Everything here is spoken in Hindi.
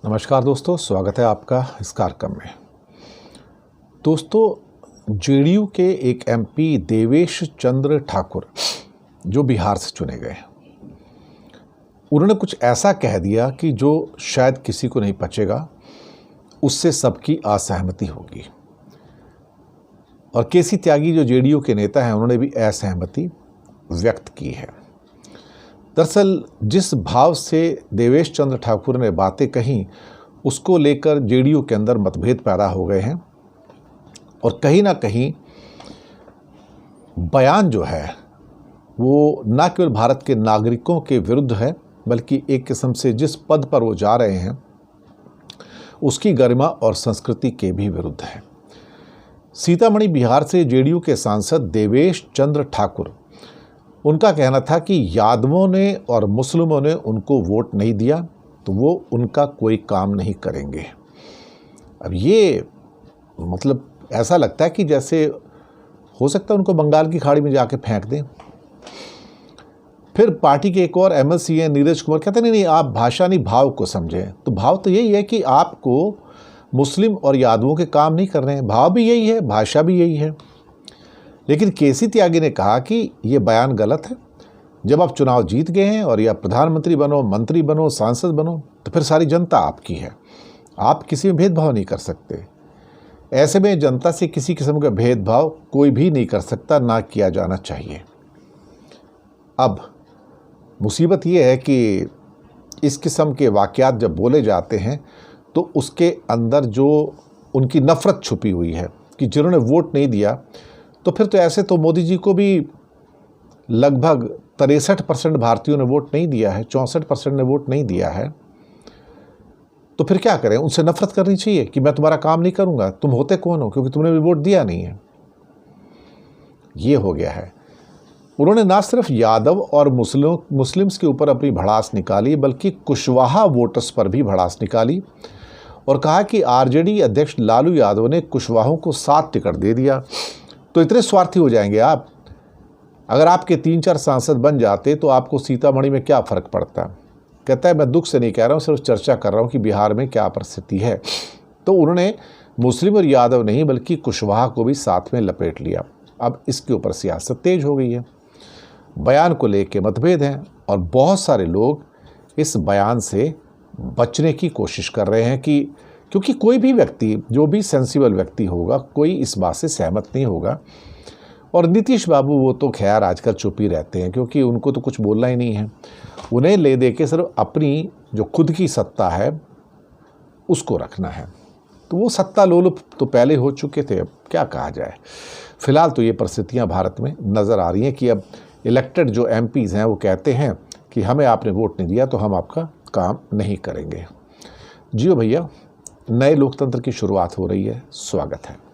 नमस्कार दोस्तों, स्वागत है आपका इस कार्यक्रम में। दोस्तों, जेडीयू के एक एमपी देवेश चंद्र ठाकुर जो बिहार से चुने गए, उन्होंने कुछ ऐसा कह दिया कि जो शायद किसी को नहीं पचेगा, उससे सबकी असहमति होगी। और केसी त्यागी जो जेडीयू के नेता हैं, उन्होंने भी असहमति व्यक्त की है। दरअसल जिस भाव से देवेश चंद्र ठाकुर ने बातें कहीं, उसको लेकर जेडीयू के अंदर मतभेद पैदा हो गए हैं। और कहीं ना कहीं बयान जो है वो न केवल भारत के नागरिकों के विरुद्ध है, बल्कि एक किस्म से जिस पद पर वो जा रहे हैं उसकी गरिमा और संस्कृति के भी विरुद्ध है। सीतामढ़ी बिहार से जेडीयू के सांसद देवेश चंद्र ठाकुर, उनका कहना था कि यादवों ने और मुस्लिमों ने उनको वोट नहीं दिया तो वो उनका कोई काम नहीं करेंगे। अब ये मतलब ऐसा लगता है कि जैसे हो सकता है उनको बंगाल की खाड़ी में जाके फेंक दें। फिर पार्टी के एक और एमएलसी हैं नीरज कुमार, कहते नहीं, आप भाषा नहीं भाव को समझें। तो भाव तो यही है कि आपको मुस्लिम और यादवों के काम नहीं कर रहे हैं, भाव भी यही है, भाषा भी यही है। लेकिन केसी त्यागी ने कहा कि ये बयान गलत है। जब आप चुनाव जीत गए हैं और या प्रधानमंत्री बनो, मंत्री बनो, सांसद बनो, तो फिर सारी जनता आपकी है, आप किसी में भेदभाव नहीं कर सकते। ऐसे में जनता से किसी किस्म का भेदभाव कोई भी नहीं कर सकता, ना किया जाना चाहिए। अब मुसीबत ये है कि इस किस्म के वाक़यात जब बोले जाते हैं तो उसके अंदर जो उनकी नफ़रत छुपी हुई है कि जिन्होंने वोट नहीं दिया, तो फिर तो ऐसे तो मोदी जी को भी लगभग 63% भारतीयों ने वोट नहीं दिया है, 64% ने वोट नहीं दिया है। तो फिर क्या करें? उनसे नफरत करनी चाहिए कि मैं तुम्हारा काम नहीं करूंगा, तुम होते कौन हो, क्योंकि तुमने भी वोट दिया नहीं है। ये हो गया है। उन्होंने ना सिर्फ यादव और मुस्लिम्स के ऊपर अपनी भड़ास निकाली, बल्कि कुशवाहा वोटर्स पर भी भड़ास निकाली और कहा कि आरजेडी अध्यक्ष लालू यादव ने कुशवाहों को 7 टिकट दे दिया, तो इतने स्वार्थी हो जाएंगे आप? अगर आपके 3-4 सांसद बन जाते तो आपको सीतामढ़ी में क्या फ़र्क पड़ता? कहता है, मैं दुख से नहीं कह रहा हूँ, सिर्फ चर्चा कर रहा हूँ कि बिहार में क्या परिस्थिति है। तो उन्होंने मुस्लिम और यादव नहीं बल्कि कुशवाहा को भी साथ में लपेट लिया। अब इसके ऊपर सियासत तेज हो गई है, बयान को लेके मतभेद हैं और बहुत सारे लोग इस बयान से बचने की कोशिश कर रहे हैं कि क्योंकि कोई भी व्यक्ति, जो भी सेंसिबल व्यक्ति होगा, कोई इस बात से सहमत नहीं होगा। और नीतीश बाबू वो तो खैर आजकल चुप ही रहते हैं, क्योंकि उनको तो कुछ बोलना ही नहीं है। उन्हें ले दे के सिर्फ अपनी जो खुद की सत्ता है उसको रखना है। तो वो सत्ता लोलुप तो पहले हो चुके थे, अब क्या कहा जाए। फिलहाल तो ये परिस्थितियाँ भारत में नज़र आ रही हैं कि अब इलेक्टेड जो एमपीज़ हैं वो कहते हैं कि हमें आपने वोट नहीं दिया तो हम आपका काम नहीं करेंगे। जियो भैया, नए लोकतंत्र की शुरुआत हो रही है, स्वागत है।